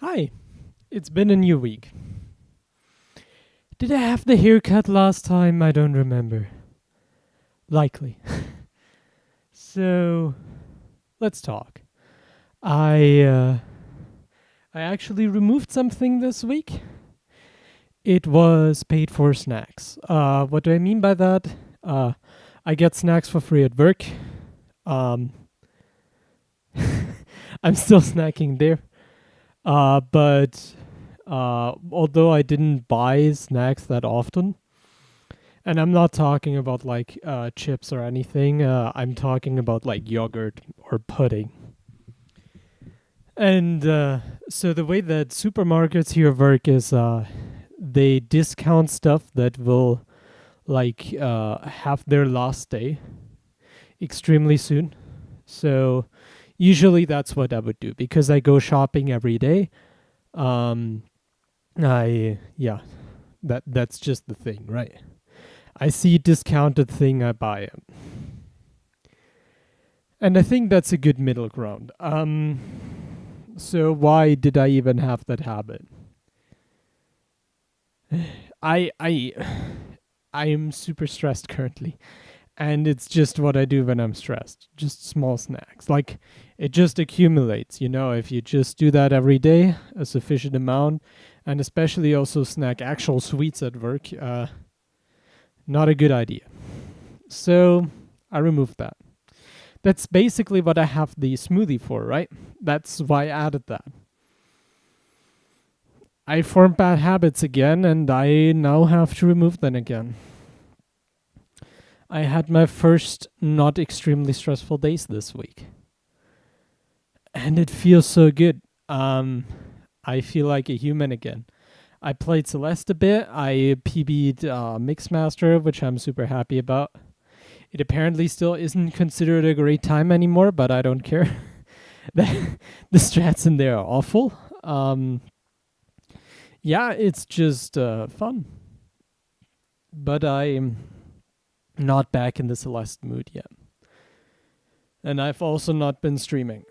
Hi, it's been a new week. Did I have the haircut last time? I don't remember. Likely. So, let's talk. I uh, I actually removed something this week. It was paid for snacks. What do I mean by that? Uh, I get snacks for free at work. Um, I'm still snacking there. But although I didn't buy snacks that often, and I'm not talking about like chips or anything. I'm talking about like yogurt or pudding. And so the way that supermarkets here work is they discount stuff that will like have their last day extremely soon. So usually that's what I would do because I go shopping every day. Um, I yeah, that's just the thing, right? I see discounted thing, I buy it. And I think that's a good middle ground. So why did I even have that habit? I I am super stressed currently, and it's just what I do when I'm stressed. Just small snacks. Like it just accumulates, if you just do that every day, a sufficient amount, and especially also snack actual sweets at work, not a good idea. So I removed that. That's basically what I have the smoothie for, right? That's why I added that. I formed bad habits again, and I now have to remove them again. I had my first not extremely stressful days this week, and it feels so good. I feel like a human again. I played Celeste a bit. I PB'd Mixmaster, which I'm super happy about. It apparently still isn't considered a great time anymore, but I don't care. The strats in there are awful. Yeah, it's just fun. But I'm not back in the Celeste mood yet. And I've also not been streaming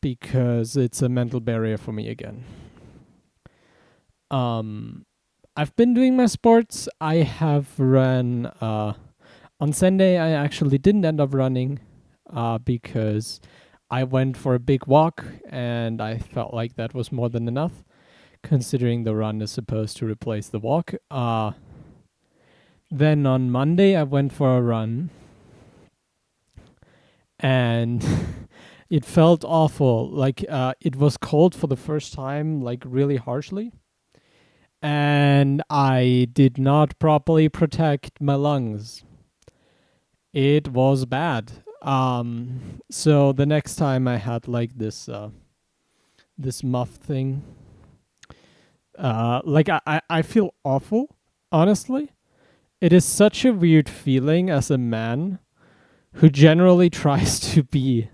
because it's a mental barrier for me again. Um, I've been doing my sports. I have run. On Sunday, I actually didn't end up running because I went for a big walk and I felt like that was more than enough, considering the run is supposed to replace the walk. Then on Monday, I went for a run and it felt awful. Like it was cold for the first time, like really harshly. And I did not properly protect my lungs. It was bad. So the next time I had like this muff thing, like I feel awful, honestly. It is such a weird feeling as a man who generally tries to be,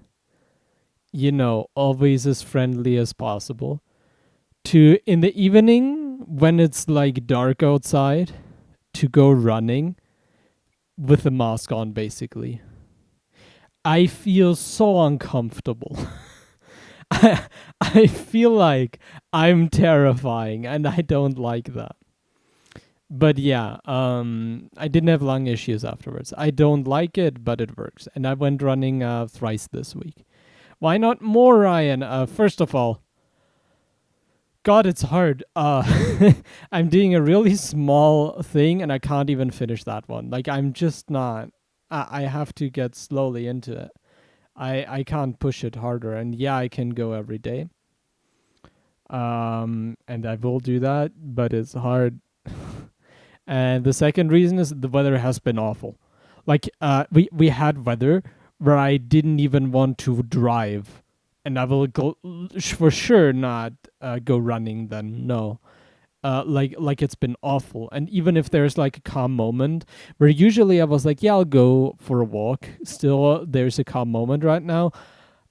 always as friendly as possible. To in the evening when it's like dark outside, to go running with a mask on, basically. I feel so uncomfortable. I feel like I'm terrifying and I don't like that. But yeah, I didn't have lung issues afterwards. I don't like it, but it works. And I went running thrice this week. Why not more, Ryan? First of all, God, it's hard. I'm doing a really small thing and I can't even finish that one. Like, I'm just not. I have to get slowly into it. I can't push it harder. And yeah, I can go every day. And I will do that, but it's hard. And the second reason is the weather has been awful. Like we had weather where I didn't even want to drive, and I will go for sure not go running. Then no, like it's been awful. And even if there's like a calm moment, where usually I was like, yeah, I'll go for a walk. Still, there's a calm moment right now.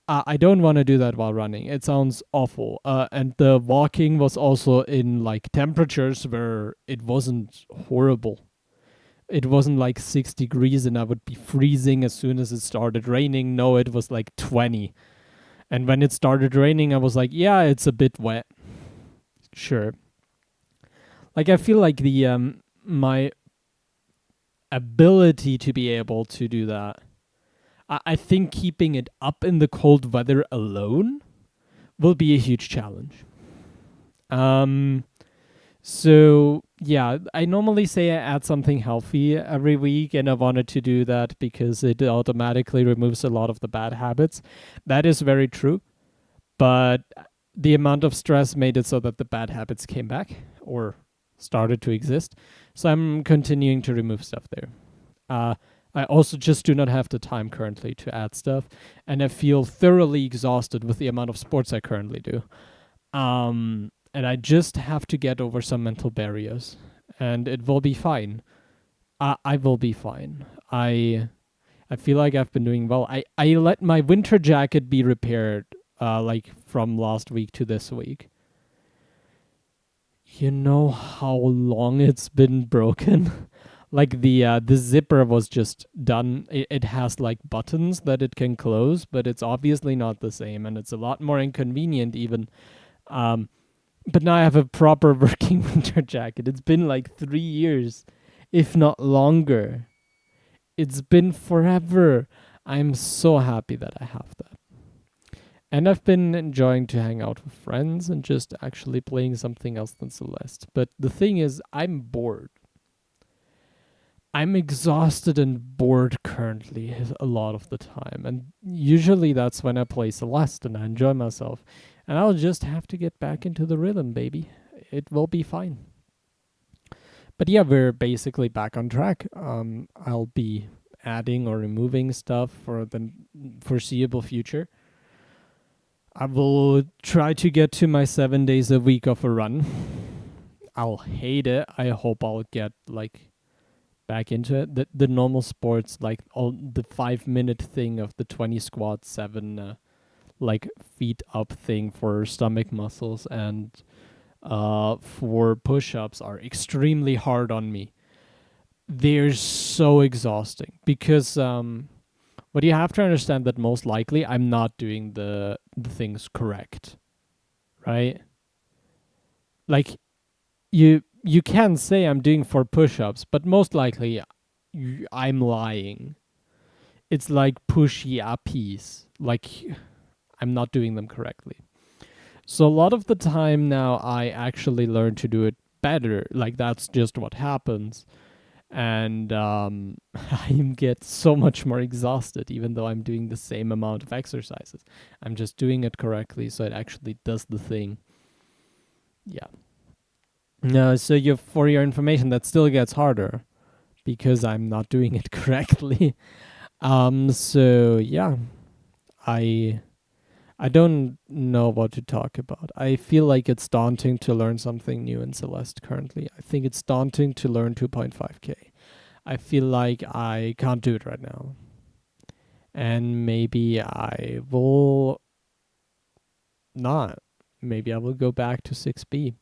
I don't want to do that while running. It sounds awful. And the walking was also in like temperatures where it wasn't horrible. It wasn't like 6 degrees and I would be freezing as soon as it started raining. No, it was like 20. And when it started raining, I was like, yeah, it's a bit wet. Sure. Like I feel like the my ability to be able to do that. I think keeping it up in the cold weather alone will be a huge challenge. Um so yeah, I normally say I add something healthy every week, and I wanted to do that because it automatically removes a lot of the bad habits. That is very true, but the amount of stress made it so that the bad habits came back or started to exist. So I'm continuing to remove stuff there. Uh, I also just do not have the time currently to add stuff, and I feel thoroughly exhausted with the amount of sports I currently do. And I just have to get over some mental barriers, and it will be fine. I will be fine. I feel like I've been doing well. I let my winter jacket be repaired, like from last week to this week. You know how long it's been broken? Like the zipper was just done. It has like buttons that it can close, but it's obviously not the same, and it's a lot more inconvenient even. Um, but now I have a proper working winter jacket. It's been like 3 years, if not longer. It's been forever. I'm so happy that I have that. And I've been enjoying to hang out with friends and just actually playing something else than Celeste. But the thing is, I'm bored. I'm exhausted and bored currently a lot of the time. And usually that's when I play Celeste and I enjoy myself. And I'll just have to get back into the rhythm, baby. It will be fine. But yeah, we're basically back on track. I'll be adding or removing stuff for the foreseeable future. I will try to get to my 7 days a week of a run. I'll hate it. I hope I'll get like back into it. The normal sports, like all the 5 minute thing of the 20 squats, seven like feet up thing for stomach muscles, and for push ups are extremely hard on me. They're so exhausting because but you have to understand that most likely I'm not doing the things correct, right? Like you can say I'm doing 4 push-ups, but most likely I'm lying. It's like pushy uppies. Like I'm not doing them correctly. So a lot of the time now I actually learn to do it better. Like that's just what happens. And I get so much more exhausted even though I'm doing the same amount of exercises. I'm just doing it correctly so it actually does the thing. Yeah. No, so for your information, that still gets harder because I'm not doing it correctly. So yeah, I I don't know what to talk about. I feel like it's daunting to learn something new in Celeste currently. I think it's daunting to learn 2.5k. I feel like I can't do it right now. And maybe I will not. Maybe I will go back to 6B.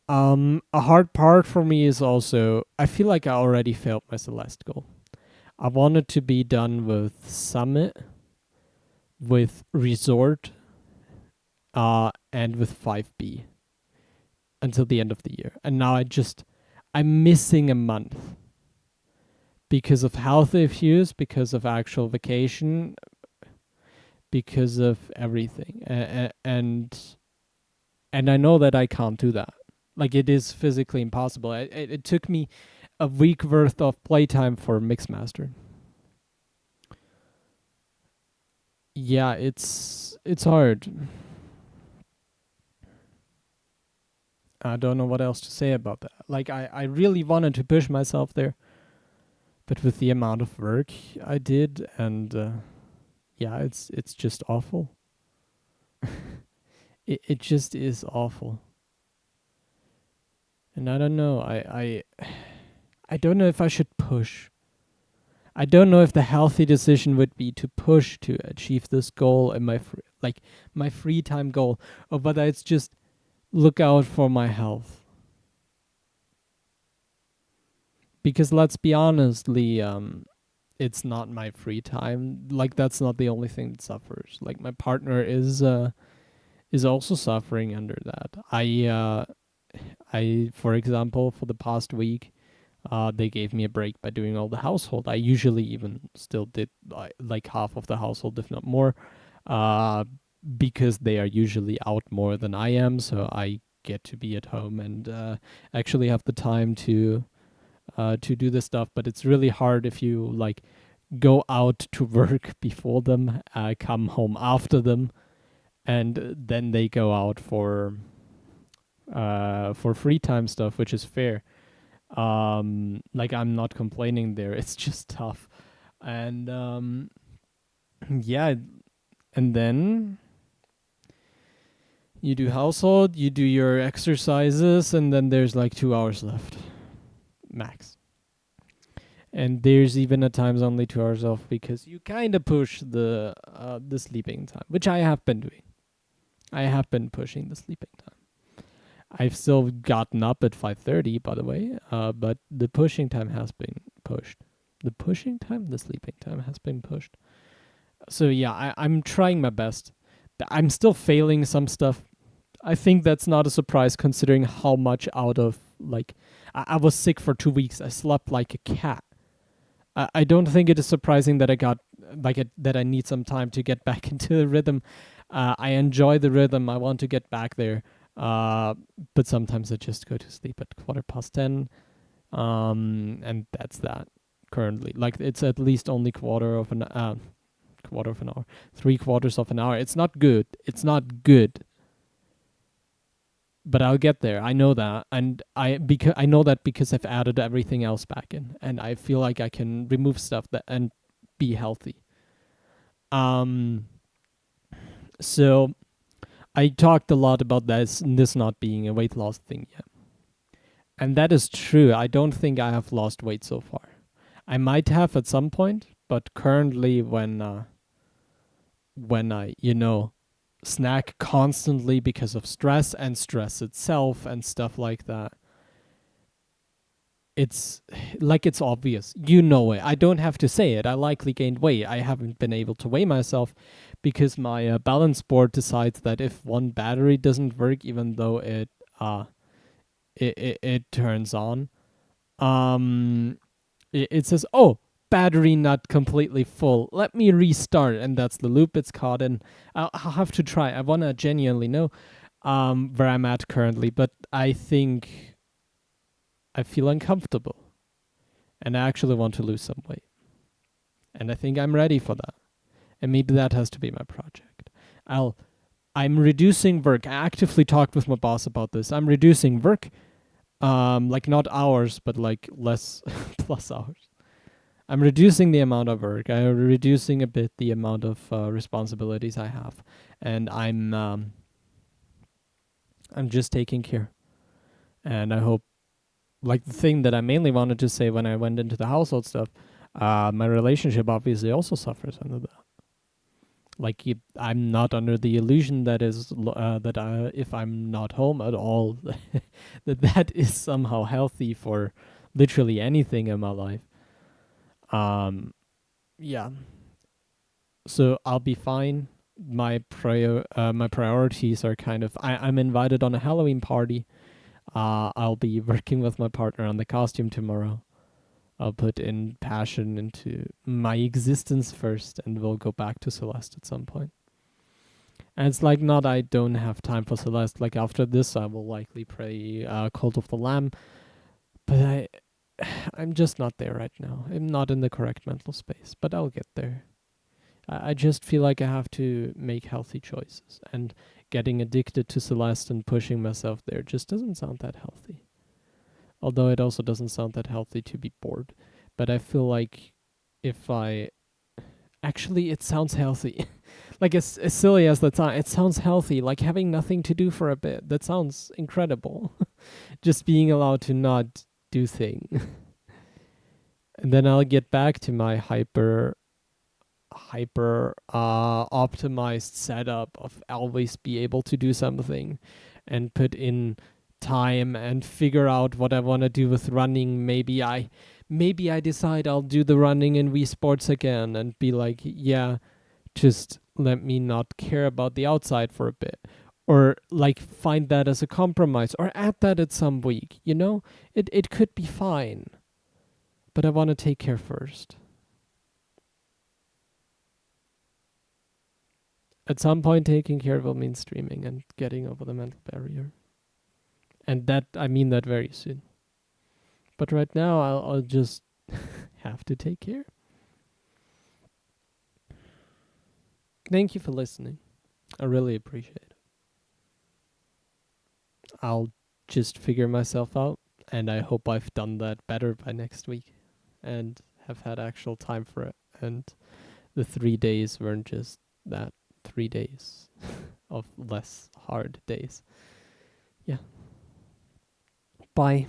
A hard part for me is also I feel like I already failed my Celeste goal. I wanted to be done with Summit, with Resort, and with 5B until the end of the year. And now I'm missing a month because of health issues, because of actual vacation, because of everything. And I know that I can't do that. Like it is physically impossible. It took me a week worth of playtime for Mixmaster. Yeah, it's hard. I don't know what else to say about that. Like I really wanted to push myself there, but with the amount of work I did, and yeah, it's just awful. It just is awful. And I don't know. I don't know if I should push. I don't know if the healthy decision would be to push to achieve this goal and my free time goal, or whether it's just look out for my health. Because let's be honest, Lee, it's not my free time. Like that's not the only thing that suffers. Like my partner is also suffering under that. I for example, for the past week, they gave me a break by doing all the household. I usually even still did like half of the household, if not more, uh, because they are usually out more than I am. So I get to be at home and actually have the time to do this stuff. But it's really hard if you like go out to work before them, come home after them, and then they go out for free time stuff, which is fair. Like I'm not complaining there. It's just tough. And yeah, and then you do household, you do your exercises, and then there's like 2 hours left, max. And there's even at times only 2 hours off because you kind of push the sleeping time, which I have been doing. I have been pushing the sleeping time. I've still gotten up at 5:30, by the way, but the pushing time has been pushed. The pushing time, the sleeping time has been pushed. So yeah, I'm trying my best. I'm still failing some stuff. I think that's not a surprise considering how much out of like I was sick for 2 weeks. I slept like a cat. I don't think it is surprising that I got that I need some time to get back into the rhythm. I enjoy the rhythm. I want to get back there. But sometimes I just go to sleep at 10:15. And that's that currently. Like it's at least only quarter of an hour, 3/4 of an hour. It's not good. It's not good. But I'll get there. I know that, and I know that because I've added everything else back in, and I feel like I can remove stuff that and be healthy. Um. So I talked a lot about this not being a weight loss thing yet, and that is true. I don't think I have lost weight so far. I might have at some point, but currently when I snack constantly because of stress and stress itself and stuff like that, it's like it's obvious. You know it. I don't have to say it. I likely gained weight. I haven't been able to weigh myself because my balance board decides that if one battery doesn't work, even though it turns on, um, it says, "Oh, battery not completely full. Let me restart," and that's the loop it's caught in. I'll have to try. I wanna genuinely know where I'm at currently, but I think I feel uncomfortable, and I actually want to lose some weight, and I think I'm ready for that. And maybe that has to be my project. I'm reducing work. I actively talked with my boss about this. I'm reducing work, like not hours, but like less plus hours. I'm reducing the amount of work. I'm reducing a bit the amount of responsibilities I have, and I'm just taking care. And I hope, like the thing that I mainly wanted to say when I went into the household stuff, my relationship obviously also suffers under that. Like I'm not under the illusion that if I'm not home at all, that is somehow healthy for literally anything in my life. Um, yeah. So I'll be fine. My priorities are kind of. I'm invited on a Halloween party. I'll be working with my partner on the costume tomorrow. I'll put in passion into my existence first, and we'll go back to Celeste at some point. And it's like not I don't have time for Celeste. Like after this, I will likely play Cult of the Lamb, but I'm just not there right now. I'm not in the correct mental space, but I'll get there. I just feel like I have to make healthy choices, and getting addicted to Celeste and pushing myself there just doesn't sound that healthy. Although it also doesn't sound that healthy to be bored. But I feel like if I actually, it sounds healthy. Like as silly as that sounds, it sounds healthy. Like having nothing to do for a bit. That sounds incredible. Just being allowed to not do thing. And then I'll get back to my hyper optimized setup of always be able to do something and put in time and figure out what I want to do with running. maybe I decide I'll do the running in Wii Sports again and be like, yeah, just let me not care about the outside for a bit. Or like find that as a compromise or add that at some week, you know? It could be fine. But I want to take care first. At some point taking care will mean streaming and getting over the mental barrier. And that I mean that very soon. But right now I'll just have to take care. Thank you for listening. I really appreciate it. I'll just figure myself out, and I hope I've done that better by next week and have had actual time for it. And the 3 days weren't just that 3 days of less hard days. Yeah. Bye.